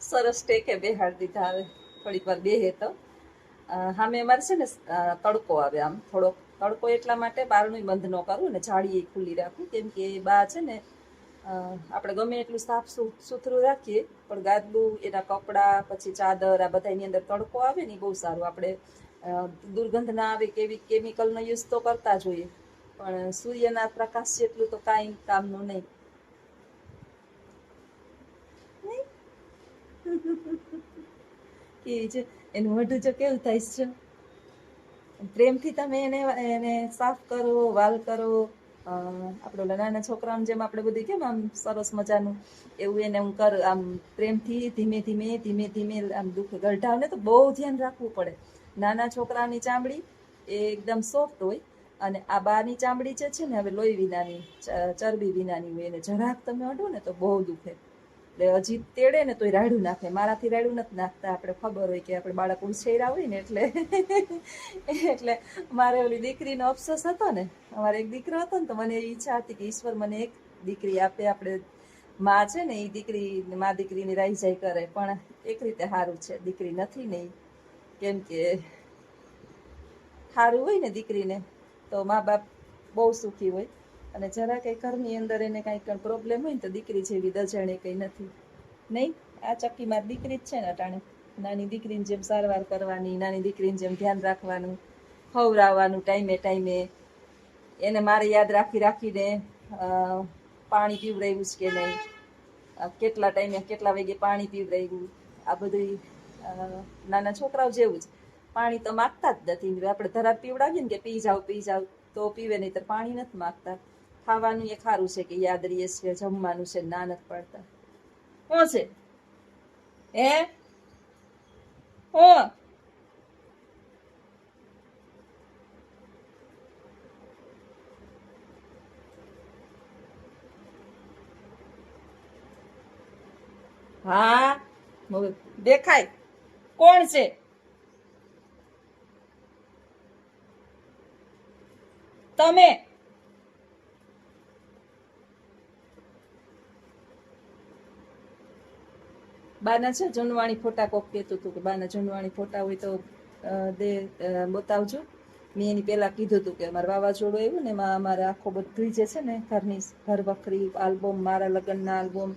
સરસ ટેકે બેહાડી દીધા. હવે થોડીક વાર બેહે તો સામે અમારે છે ને તડકો આવે, આમ થોડોક તડકો એટલા માટે બારણું બંધ ન કરું ને જાળી ખુલ્લી રાખું, કેમ કે બા છે ને આપણે ગમે એટલું સાફ સુથરું રાખીએ પણ ગાદલું, એના કપડાં, પછી ચાદર, આ બધાની અંદર તડકો આવે ને બહુ સારું. આપણે દુર્ગંધ ના આવે કેવી કેમિકલનો યુઝ તો કરતા જ હોઈએ, પણ સૂર્યના પ્રકાશ જેટલું તો કાંઈ કામનું નહીં. કેવી છે એનું મોઢું, જો કેવું થાય છે. પ્રેમથી તમે એને સાફ કરો, વાલ કરો. આપણે નાના છોકરાઓને જેમ આપણે બધું કેમ આમ સરસ મજાનું એવું એને હું કર, આમ પ્રેમથી ધીમે ધીમે ધીમે ધીમે આમ દુઃખ ગઢાવને તો બહુ ધ્યાન રાખવું પડે. નાના છોકરાની ચામડી એ એકદમ સોફ્ટ હોય, અને આ બાની ચામડી જે છે ને હવે લોહી વિનાની, ચરબી વિનાની હોય, એને જરાક તમે અડો ને તો બહુ દુખે. એટલે હજી તેડે ને તોય રાયડું નાખે. મારાથી રાયડું નથી નાખતા, આપણે ખબર હોય કે આપણે બાળક ઉછેર્યા હોય ને એટલે મારે ઓલી દીકરીનો અફસોસ હતો ને, અમારે એક દીકરો હતો ને, તો મને એવી ઈચ્છા હતી કે ઈશ્વર મને એક દીકરી આપે. આપણે માં છે ને એ દીકરી, માં દીકરીની રાઈ જાય કરે, પણ એક રીતે સારું છે દીકરી નથી ને, કેમ કે સારું હોય ને દીકરીને તો મા બાપ બહુ સુખી હોય. અને જરા કંઈ ઘરની અંદર એને કાંઈક પ્રોબ્લેમ હોય ને તો દીકરી જેવી દજાણે કંઈ નથી. નહીં, આ ચક્કી મારી દીકરી જ છે ને અટાણે. નાની દીકરીની જેમ સારવાર કરવાની, નાની દીકરીની જેમ ધ્યાન રાખવાનું, ખવડાવવાનું ટાઈમે ટાઈમે, એને મારે યાદ રાખીને પાણી પીવડાવ્યું છે કે નહીં, કેટલા ટાઈમે કેટલા વાગે પાણી પીવડાવ્યું, આ બધું નાના છોકરાઓ જેવું જ. પાણી તો માગતા જ નથી. આપણે ધરાર પીવડાવીએ ને કે પી જાવ તો પીવે, નહીં તો પાણી નથી માગતા. ખાવાનું એ સારું છે કે યાદ રહીએ છે, જમવાનું છે, ના નથી પડતા. શું છે હે? હું હા દેખાય કોણ છે? તમે. બાના છે જૂનવાણી ફોટા, કોક કહેતું હતું કે બાના જૂનવાણી ફોટા હોય તો બતાવજો. મેં એની પહેલા કીધું હતું કે અમારે વાવાઝોડું આવ્યું ને, એમાં અમારે આખો બધી જે છે ને ઘરની ઘર વખરી આલ્બમ, મારા લગ્નના આલ્બમ,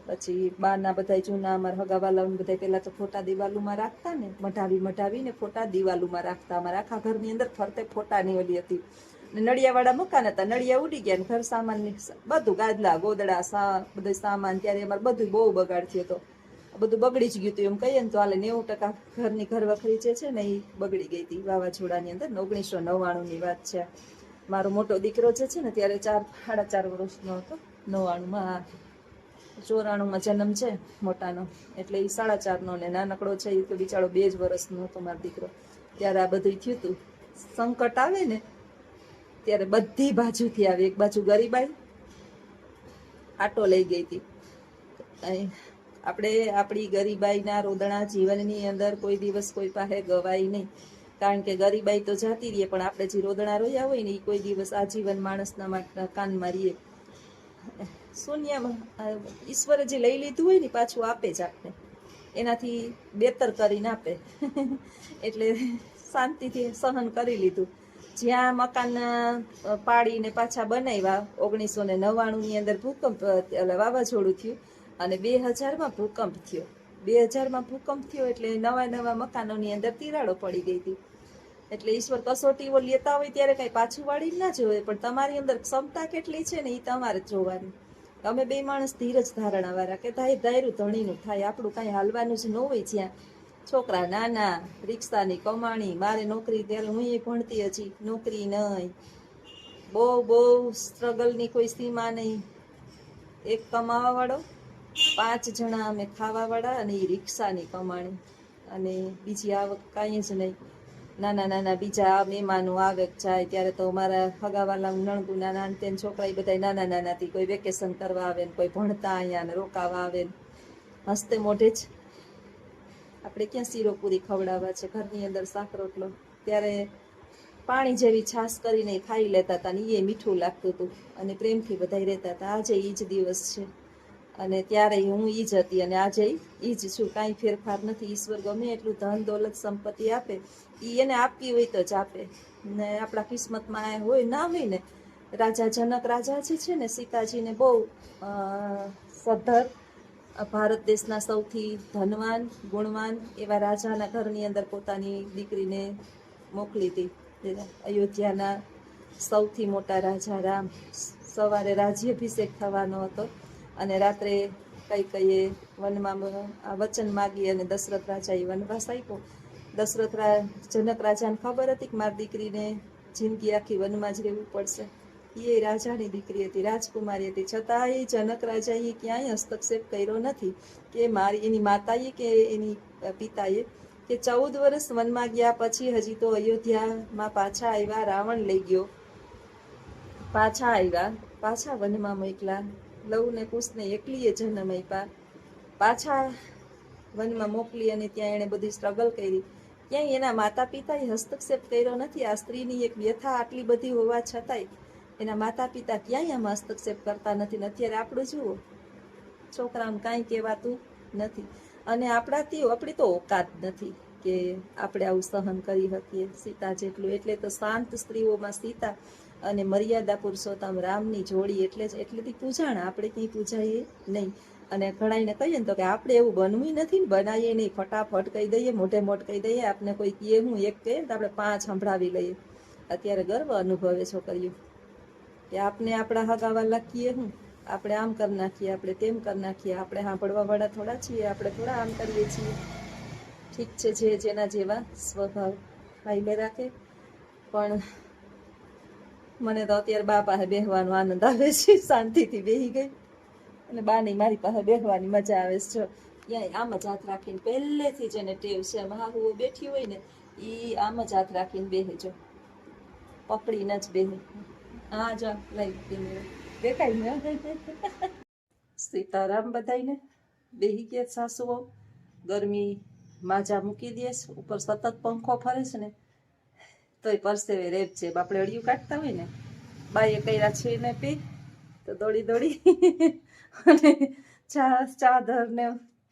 પછી બાના બધા જૂના અમારા હગાવાલાઓને બધા પહેલા તો ફોટા દિવાલોમાં રાખતા ને, મઢાવીને ફોટા દિવાલોમાં રાખતા. અમારા આખા ઘરની અંદર ફરતે ફોટાની ઓલી હતી. નળિયાવાળા મકાન હતા, નળિયા ઉડી ગયા ને ઘર સામાન બધું, ગાદલા ગોદડા બધું સામાન, ત્યારે અમારે બધું બહુ બગાડ થયો હતો. બધું બગડી જ ગયું હતું એમ કહીએ ને તો હાલે. 90% ઘરની ઘર વખરી જે છે ને એ બગડી ગઈ હતી વાવાઝોડાની અંદર. 1999ની વાત છે. મારો મોટો દીકરો જે છે ને ત્યારે 4.5 વર્ષનો હતો. 99માં, 94માં જન્મ છે મોટાનો, એટલે એ 4.5નો, ને નાનકડો છે એ તો બિચારો 2 જ વર્ષનો હતો મારો દીકરો. ત્યારે આ બધું થયું હતું. સંકટ આવે ને ત્યારે બધી બાજુથી આવે. એક બાજુ ગરીબાઈ આટો લઈ ગઈ હતી. આપણે આપણી ગરીબાઈના રોદણા જીવનની અંદર કોઈ દિવસ કોઈ પાસે ગવાય નહીં, કારણ કે ગરીબાઈ તો જાતી રહીએ, પણ આપણે જે રોદણા રોયા હોય ને એ કોઈ દિવસ આજીવન માણસના કાનમાં રહીએ. શૂન્યમાં ઈશ્વરે જે લઈ લીધું હોય ને પાછું આપે જ આપણે, એનાથી બેતર કરીને આપે. એટલે શાંતિથી સહન કરી લીધું. જ્યાં મકાન પાડીને પાછા બનાવ્યા 1999ની અંદર ભૂકંપ, વાવાઝોડું થયું, અને 2000માં ભૂકંપ થયો. 2000માં ભૂકંપ થયો એટલે નવા મકાનોની અંદર તિરાડો પડી ગઈ હતી. એટલે ઈશ્વર કસોટીઓ લેતા હોય ત્યારે કઈ પાછું વાળી ના જોવે, પણ તમારી અંદર ક્ષમતા કેટલી છે ને એ તમારે જ જોવાની. અમે 2 માણસ ધીરજ ધારણા વાળા, કે ધાર્યું ધણીનું થાય, આપણું કાંઈ હાલવાનું જ ન હોય. જ્યાં છોકરા નાના, રિક્ષાની કમાણી, મારે નોકરી, ત્યારે હું એ ભણતી, હજી નોકરી નહીં, બહુ સ્ટ્રગલની કોઈ સીમા નહીં. એક કમાવા વાળો, 5 જણા અમે ખાવા વાળા, અને એ રિક્ષાની કમાણી, અને બીજી આવક કાંઈ જ નહીં. નાના બીજા મહેમાનો આવે જાય ત્યારે તો મારા હગાવાલા નણગુના નાનતેન છોકરા એ બધા નાના હતી. કોઈ વેકેશન કરવા આવે ને કોઈ ભણતા અહીંયા ને રોકાવા આવે ને, હસતે મોઢે જ આપણે ક્યાં શીરો પૂરી ખવડાવવા છે, ઘરની અંદર શાક રોટલો. ત્યારે પાણી જેવી છાશ કરીને ખાઈ લેતા હતા, ને એ મીઠું લાગતું હતું, અને પ્રેમથી બધા રહેતા હતા. આજે એ જ દિવસ છે. અને ત્યારે હું ઈ જ હતી અને આજે ઈ જ છું. કાંઈ ફેરફાર નથી. ઈશ્વર ગમે એટલું ધન દોલત સંપત્તિ આપે, ઈ એને આપવી હોય તો જ આપે ને આપણા કિસ્મતમાં હોય ના હોય ને. રાજા જનક રાજાજી છે ને, સીતાજીને બહુ સદ્ધર, ભારત દેશના સૌથી ધનવાન ગુણવાન એવા રાજાના ઘરની અંદર પોતાની દીકરીને મોકલી હતી. અયોધ્યાના સૌથી મોટા રાજા રામ. સવારે રાજ્યાભિષેક થવાનો હતો અને રાત્રે કઈ વનમાં વચન માગી અને દશરથ રાજાએ વનવાસ આપ્યો. જનક રાજાને ખબર હતી કે મારી દીકરીને જિંદગી આખી વનમાં જ રહેવું પડશે. એ રાજાની દીકરી હતી, રાજકુમારી હતી, છતાંય જનક રાજાએ ક્યાંય હસ્તક્ષેપ કર્યો નથી કે એની માતાએ કે એની પિતાએ કે 14 વર્ષ વનમાં ગયા પછી હજી તો અયોધ્યામાં પાછા આવ્યા, રાવણ લઈ ગયો, પાછા વનમાં મોકલા, લવ ને કુશને એકલીએ જન્મ આપ્યા, પાછા વનમાં મોકલી અને ત્યાં એણે બધી સ્ટ્રગલ કરી. ક્યાંય એના માતા પિતાએ હસ્તક્ષેપ કર્યો નથી. આ સ્ત્રીની એક વ્યથા આટલી બધી હોવા છતાંય એના માતા પિતા ક્યાંય આમાં હસ્તક્ષેપ કરતા નથી. ને અત્યારે આપણું જુઓ, છોકરાઓને કાંઈ કહેવાતું નથી અને આપણી તો ઓકાત નથી કે આપણે આવું સહન કરી શકીએ સીતા જેટલું. એટલે તો શાંત સ્ત્રીઓમાં સીતા અને મર્યાદા પુરુષોત્તમ રામની જોડી એટલેથી પૂજાણા. આપણે કંઈ પૂજાઈએ નહીં. અને ઘણાઈને કહીએ ને તો કે આપણે એવું બનવું નથી ને બનાવીએ નહીં, ફટાફટ કહી દઈએ, મોઢે મોઢ કહી દઈએ. આપને કોઈ કહે હું એક કહે તો આપણે 5 સંભળાવી લઈએ. અત્યારે ગર્વ અનુભવે છોકરીઓ કે આપને આપણા હગાવાલા કહીએ હું આપણે આમ કરી નાખીએ, આપણે તેમ કરી નાખીએ, આપણે સાંભળવા વાળા થોડા છીએ, આપણે થોડા આમ કરીએ છીએ. ઠીક છે, જે જેના જેવા સ્વભાવ હાઈલે રાખે. પણ મને તો અત્યારે બા પાસે બેસવાનો આનંદ આવે છે. શાંતિથી બેસી ગઈ અને બાની મારી પાસે બેસવાની મજા આવે છે. જો ક્યાંય આમ જ હાથ રાખીને પહેલેથી જ એને ટેવ છે. હાહુ બેઠી હોય ને એ આમ જ હાથ રાખીને બેસે, જો પકડીને જ બેસે. હા જો લઈ દેખાય ને. સીતારામ બધાઈને. બેસી ગયા સાસુઓ. ગરમી માજા મૂકી દે, ઉપર સતત પંખો ફરે છે ને તોય પરસેવે રેપ છે. આપણે અડિયું કાઢતા હોય ને, બાઈએ કર્યા છે ને પી તો દોડી અને ચાદર ને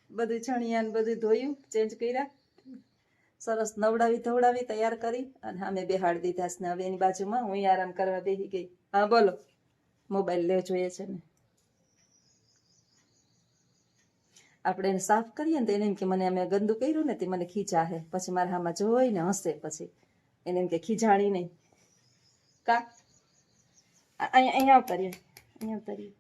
બધું ચણિયા ને બધું ધોયું, ચેન્જ કર્યા, સરસ નવડાવી ધવડાવી તૈયાર કરી અને સામે બેહાડી દીધા છે. હવે એની બાજુમાં હું આરામ કરવા બેસી ગઈ. હા બોલો, મોબાઈલ લે જોઈએ છે ને. આપણે એને સાફ કરીએ ને તો એને એમ કે મને અમે ગંદુ કર્યું ને તે મને ખીજા હે, પછી મારા હામાં જોઈને હસે, પછી એને એમ કે ખીજાણી નહીં કા અહીંયા ઉતારીએ, અહીંયા ઉતારીએ.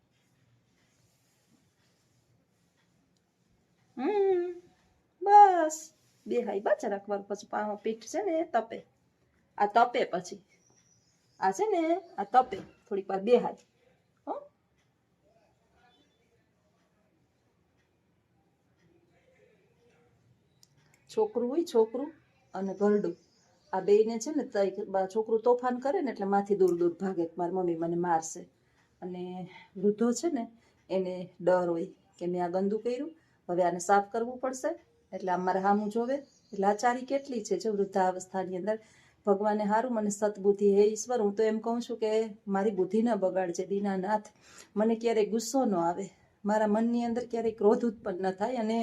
બસ બેહાઈ બા જરાક વાર, પછી પીઠ છે ને તપે, આ તપે પછી આ છે ને આ તપે થોડીક વાર બેહાય. છોકરું હોય, છોકરું અને ઘરડું, આ બેયને છે ને છોકરું તોફાન કરે ને એટલે માથી દૂર દૂર ભાગે, મારી મમ્મી મને મારશે. અને વૃદ્ધો છે ને એને ડર હોય કે મેં આ ગંદુ કર્યું, હવે આને સાફ કરવું પડશે, એટલે આમ મારે સામું જોવે. લાચારી કેટલી છે જો વૃદ્ધાવસ્થાની અંદર. ભગવાને સારું મને સદબુદ્ધિ, હે ઈશ્વર, હું તો એમ કહું છું કે મારી બુદ્ધિ ન બગાડજે દીનાનાથ. મને ક્યારેય ગુસ્સો ન આવે, મારા મનની અંદર ક્યારેય ક્રોધ ઉત્પન્ન ન થાય, અને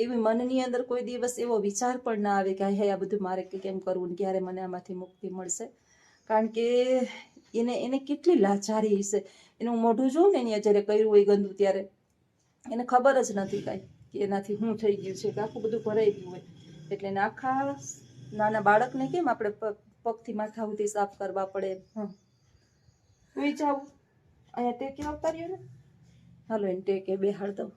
એવી મનની અંદર કોઈ દિવસ એવો વિચાર પણ ના આવે કે હે આ બધું મારે કેમ કરવું ને ક્યારે મને આમાંથી મુક્તિ મળશે. કારણ કે એને કેટલી લાચારી હશે. એનું મોઢું જોઉં ને એને જ્યારે કર્યું હોય ગંદુ ત્યારે એને ખબર જ નથી કાંઈ કે એનાથી શું થઈ ગયું છે, કે આખું બધું ભરાઈ ગયું હોય. એટલે એને આખા નાના બાળકને કેમ આપણે પગથી માથા સુધી સાફ કરવા પડે. હું જાઉં અહીંયા ટેકે આવતા રહ્યો ને, હાલો એને ટેકે બેહાડ દઉં.